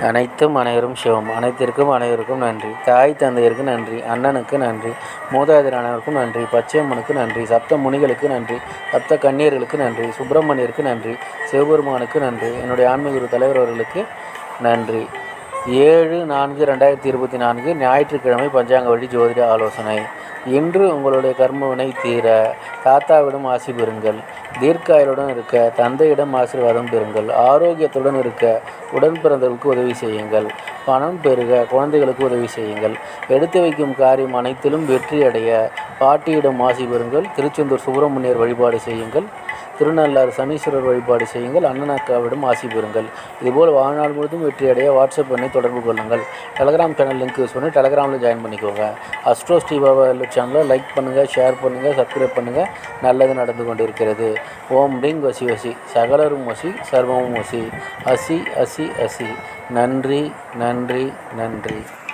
அனைத்தும் அனைவரும் சிவம். அனைத்திற்கும் அனைவருக்கும் நன்றி. தாய் தந்தையருக்கு நன்றி. அண்ணனுக்கு நன்றி. மூதாதையர் அனைவருக்கும் நன்றி. பச்சையம்மனுக்கு நன்றி. சப்த முனிகளுக்கு நன்றி. சப்த கன்னியர்களுக்கு நன்றி. சுப்பிரமணியருக்கு நன்றி. சிவபெருமானுக்கு நன்றி. என்னுடைய ஆன்மீக குரு தலைவர் அவர்களுக்கு நன்றி. 7/4/2024 ஞாயிற்றுக்கிழமை பஞ்சாங்க வழி ஜோதிட ஆலோசனை. இன்று உங்களுடைய கர்மவினை தீர தாத்தாவிடம் ஆசி பெறுங்கள். தீர்க்காயுடன் இருக்க தந்தையிடம் ஆசீர்வாதம் பெறுங்கள். ஆரோக்கியத்துடன் இருக்க உடன் பிறந்தவர்களுக்கு உதவி செய்யுங்கள். பணம் பெருக குழந்தைகளுக்கு உதவி செய்யுங்கள். எடுத்து வைக்கும் காரியம் அனைத்திலும் வெற்றி அடைய பாட்டியிடம் ஆசி பெறுங்கள். திருச்செந்தூர் சுப்பிரமணியர் வழிபாடு செய்யுங்கள். திருநள்ளாறு சனீஸ்வரர் வழிபாடு செய்யுங்கள். அண்ணன் அக்காவிடம் ஆசி பெறுங்கள். இதுபோல் வாழ்நாள் முழுவதும் வெற்றியடைய வாட்ஸ்அப் பண்ணி தொடர்பு கொள்ளுங்கள். டெலகிராம் சேனல் லிங்க் யூஸ் பண்ணி டெலகிராமில் ஜாயின் பண்ணிக்கோங்க. அஸ்ட்ரோ ஸ்ரீபாபா சேனலை லைக் பண்ணுங்கள், ஷேர் பண்ணுங்கள், சப்ஸ்கிரைப் பண்ணுங்கள். நல்லது நடந்து கொண்டிருக்கிறது. ஓம் ரீங் வசி வசி சகலரும் வசி சர்வமும் வசி. அசி அசி அசி. நன்றி நன்றி நன்றி.